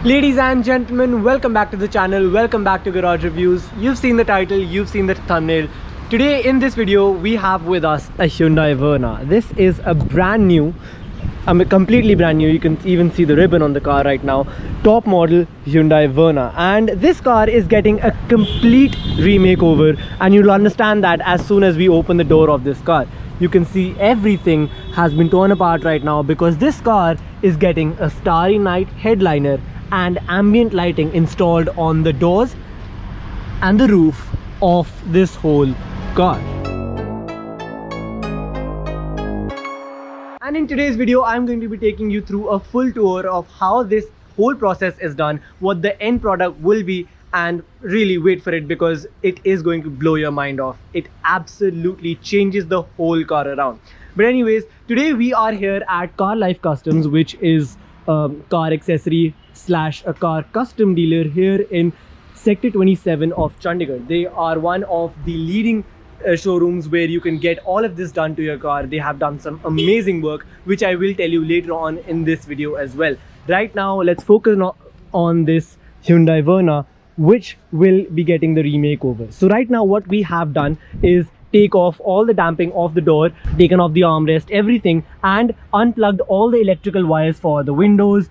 Ladies and gentlemen, welcome back to the channel, welcome back to Garage Reviews. You've seen the title, you've seen the thumbnail. Today in this video, we have with us a Hyundai Verna. This is a brand new, completely brand new, you can even see the ribbon on the car right now, top model Hyundai Verna. And this car is getting a complete remake over, and you'll understand that as soon as we open the door of this car. You can see everything has been torn apart right now because this car is getting a Starry Night headliner and ambient lighting installed on the doors and the roof of this whole car. And in today's video, I'm going to be taking you through a full tour of how this whole process is done, what the end product will be, and really wait for it because it is going to blow your mind off. It absolutely changes the whole car around. But anyways, today we are here at Car Life Customs, which is a car accessory slash a car custom dealer here in Sector 27 of Chandigarh. They are one of the leading showrooms where you can get all of this done to your car. They have done some amazing work, which I will tell you later on in this video as well. Right now, let's focus on this Hyundai Verna, which will be getting the remake over. So right now what we have done is take off all the damping off the door, taken off the armrest, everything, and unplugged all the electrical wires for the windows,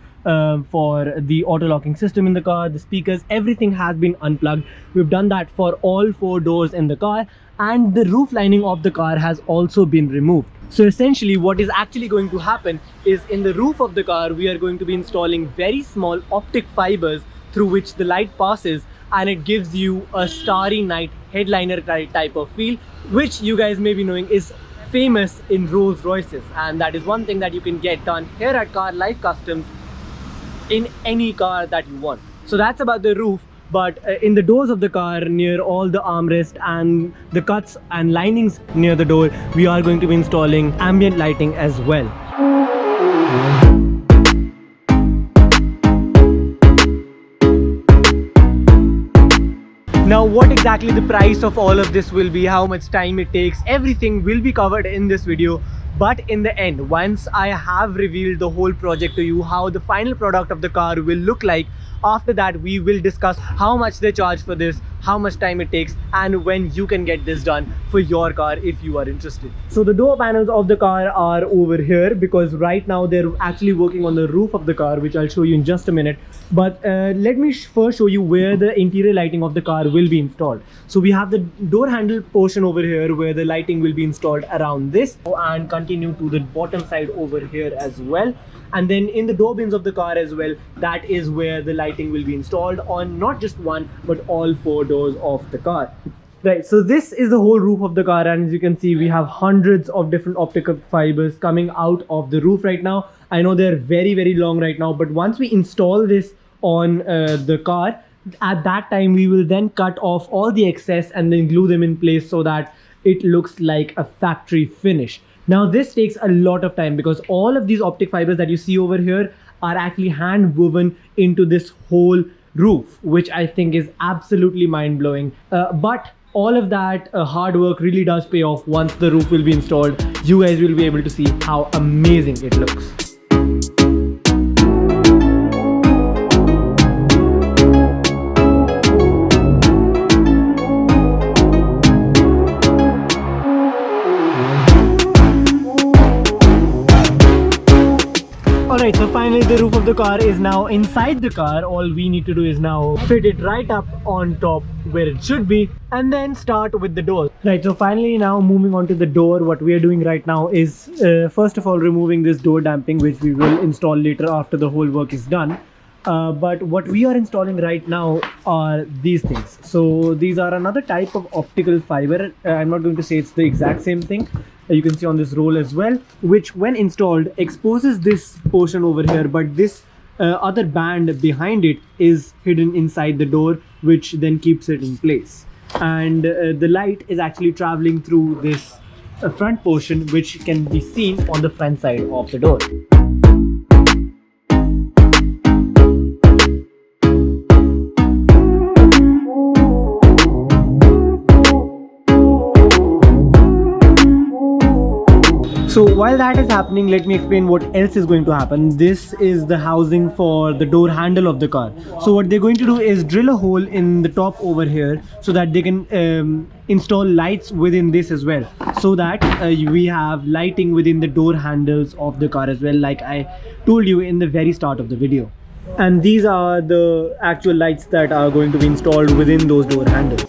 for the auto locking system in the car, the speakers, everything has been unplugged. We've done that for all 4 doors in the car, and the roof lining of the car has also been removed. So essentially what is actually going to happen is in the roof of the car we are going to be installing very small optic fibers through which the light passes, and it gives you a Starry Night headliner type of feel, which you guys may be knowing is famous in Rolls Royces, and that is one thing that you can get done here at Car Life Customs in any car that you want. So that's about the roof, but in the doors of the car, near all the armrest and the cuts and linings near the door, we are going to be installing ambient lighting as well. Now what exactly the price of all of this will be, how much time it takes, everything will be covered in this video. But in the end, once I have revealed the whole project to you, how the final product of the car will look like, after that we will discuss how much they charge for this, how much time it takes, and when you can get this done for your car if you are interested. So the door panels of the car are over here because right now they're actually working on the roof of the car, which I'll show you in just a minute. But let me first show you where the interior lighting of the car will be installed. So we have the door handle portion over here where the lighting will be installed around this, and continue to the bottom side over here as well. And then in the door bins of the car as well, that is where the lighting will be installed on not just one but all 4 doors of the car. Right, so this is the whole roof of the car, and as you can see we have hundreds of different optical fibers coming out of the roof right now. I know they're very long right now, but once we install this on the car, at that time we will then cut off all the excess and then glue them in place so that it looks like a factory finish. Now this takes a lot of time because all of these optic fibers that you see over here are actually hand woven into this whole roof, which I think is absolutely mind-blowing. But all of that hard work really does pay off. Once the roof will be installed, you guys will be able to see how amazing it looks. Alright, so finally the roof of the car is now inside the car. All we need to do is now fit it right up on top where it should be and then start with the door. Right, so finally now moving on to the door, what we are doing right now is first of all removing this door damping, which we will install later after the whole work is done. But what we are installing right now are these things. So these are another type of optical fiber. I'm not going to say it's the exact same thing. You can see on this roll as well, which when installed exposes this portion over here, but this other band behind it is hidden inside the door, which then keeps it in place. And the light is actually traveling through this front portion, which can be seen on the front side of the door. So while that is happening, let me explain what else is going to happen. This is the housing for the door handle of the car. So what they're going to do is drill a hole in the top over here so that they can install lights within this as well, so that we have lighting within the door handles of the car as well, like I told you in the very start of the video. And these are the actual lights that are going to be installed within those door handles.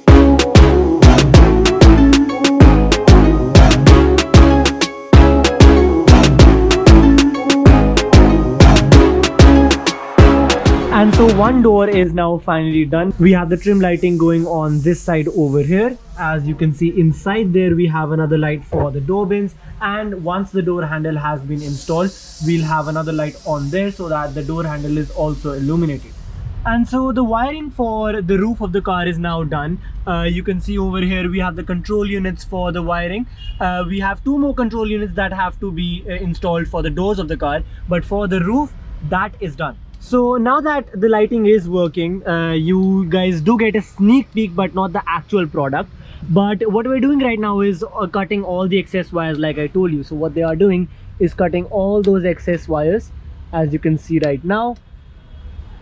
And so one door is now finally done. We have the trim lighting going on this side over here. As you can see inside there, we have another light for the door bins. And once the door handle has been installed, we'll have another light on there so that the door handle is also illuminated. And so the wiring for the roof of the car is now done. You can see over here we have the control units for the wiring. We have two more control units that have to be installed for the doors of the car. But for the roof, that is done. So now that the lighting is working, you guys do get a sneak peek but not the actual product. But what we're doing right now is cutting all the excess wires, like I told you. So what they are doing is cutting all those excess wires, as you can see right now.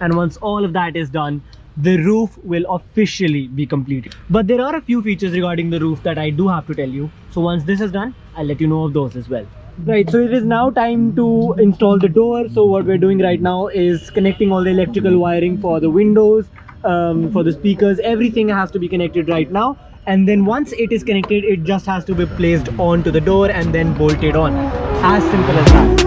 And once all of that is done, the roof will officially be completed. But there are a few features regarding the roof that I do have to tell you. So once this is done, I'll let you know of those as well. Right, so it is now time to install the door. So what we're doing right now is connecting all the electrical wiring for the windows, for the speakers. Everything has to be connected right now. And then once it is connected, it just has to be placed onto the door and then bolted on. As simple as that.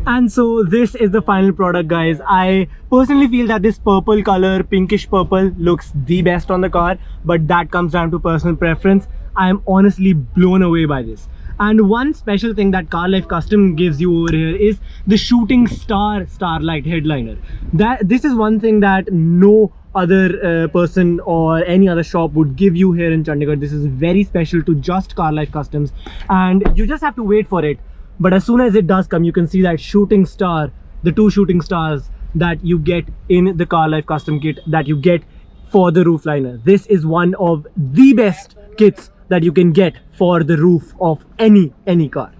And so this is the final product, guys. I personally feel that this purple color, pinkish purple, looks the best on the car, but that comes down to personal preference. I am honestly blown away by this. And one special thing that Car Life Custom gives you over here is the Shooting Star Starlight headliner. This is one thing that no other person or any other shop would give you here in Chandigarh. This is very special to just Car Life Customs, and you just have to wait for it. But as soon as it does come, you can see that shooting star, the two shooting stars that you get in the Car Life Custom kit that you get for the roof liner. This is one of the best kits that you can get for the roof of any car.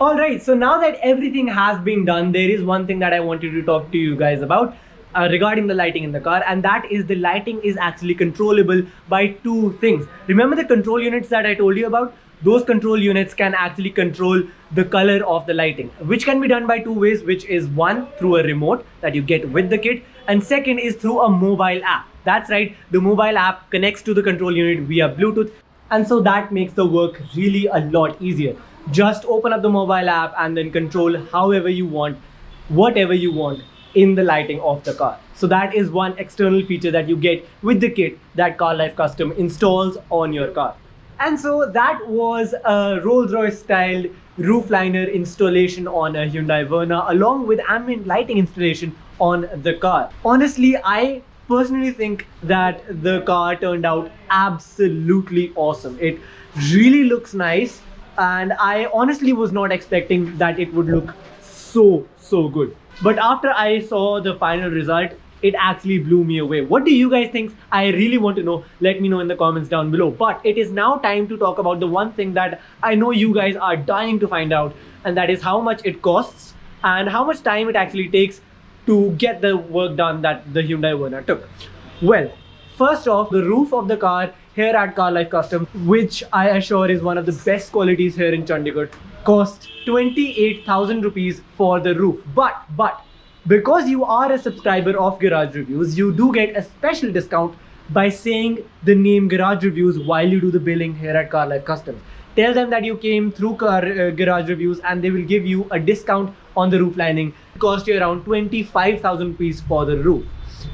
Alright, so now that everything has been done, there is one thing that I wanted to talk to you guys about regarding the lighting in the car, and that is the lighting is actually controllable by two things. Remember the control units that I told you about? Those control units can actually control the color of the lighting, which can be done by two ways, which is one, through a remote that you get with the kit, and second is through a mobile app. That's right, the mobile app connects to the control unit via Bluetooth, and so that makes the work really a lot easier. Just open up the mobile app and then control however you want, whatever you want in the lighting of the car. So that is one external feature that you get with the kit that Car Life Custom installs on your car. And so that was a Rolls-Royce styled roof liner installation on a Hyundai Verna, along with ambient lighting installation on the car. Honestly, I personally think that the car turned out absolutely awesome. It really looks nice, and I honestly was not expecting that it would look so good. But after I saw the final result, it actually blew me away. What do you guys think? I really want to know. Let me know in the comments down below. But it is now time to talk about the one thing that I know you guys are dying to find out, and that is how much it costs and how much time it actually takes to get the work done that the Hyundai Verna took. Well, first off, the roof of the car here at Car Life Custom, which I assure is one of the best qualities here in Chandigarh, cost 28,000 rupees for the roof. But because you are a subscriber of Garage Reviews, you do get a special discount by saying the name Garage Reviews while you do the billing here at Car Life Custom. Tell them that you came through Garage Reviews and they will give you a discount on the roof lining. It cost you around 25,000 rupees for the roof.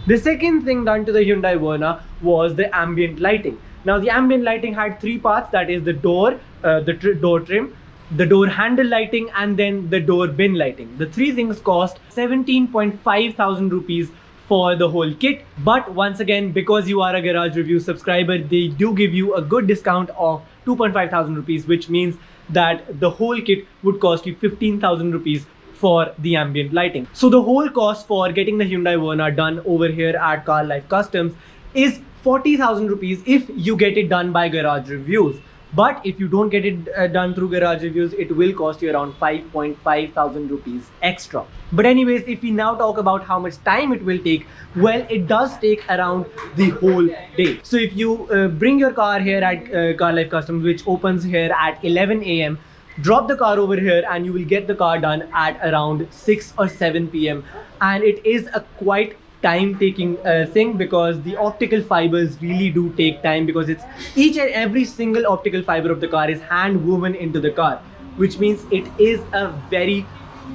The second thing done to the Hyundai Verna was the ambient lighting. Now the ambient lighting had three parts, that is the door, door trim, the door handle lighting, and then the door bin lighting. The three things cost 17.5 thousand rupees for the whole kit. But once again, because you are a Garage Review subscriber, they do give you a good discount of 2.5 thousand rupees, which means that the whole kit would cost you 15,000 rupees for the ambient lighting. So the whole cost for getting the Hyundai Verna done over here at Car Life Customs is 40,000 rupees if you get it done by Garage Reviews. But if you don't get it done through Garage Reviews, it will cost you around 5.5 thousand rupees extra. But anyways, if we now talk about how much time it will take, well, it does take around the whole day. So if you bring your car here at Car Life Customs, which opens here at 11 a.m., drop the car over here and you will get the car done at around 6 or 7 p.m. And it is a quite time-taking thing, because the optical fibers really do take time, because it's each and every single optical fiber of the car is hand woven into the car, which means it is a very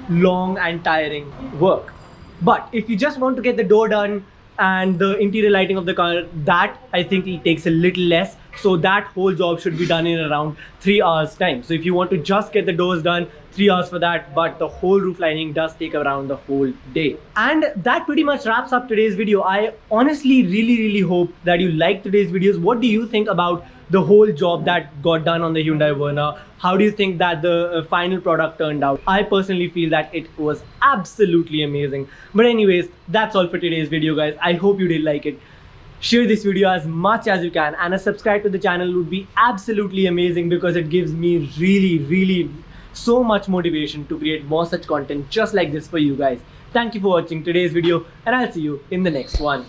long and tiring work. But if you just want to get the door done and the interior lighting of the car, that I think it takes a little less. So that whole job should be done in around 3 hours time. So if you want to just get the doors done, 3 hours for that, but the whole roof lining does take around the whole day. And that pretty much wraps up today's video. I honestly really hope that you liked today's videos. What do you think about the whole job that got done on the Hyundai Verna? How do you think that the final product turned out? I personally feel that it was absolutely amazing. But anyways, that's all for today's video, guys. I hope you did like it. Share this video as much as you can, and a subscribe to the channel would be absolutely amazing, because it gives me really so much motivation to create more such content just like this for you guys. Thank you for watching today's video, and I'll see you in the next one.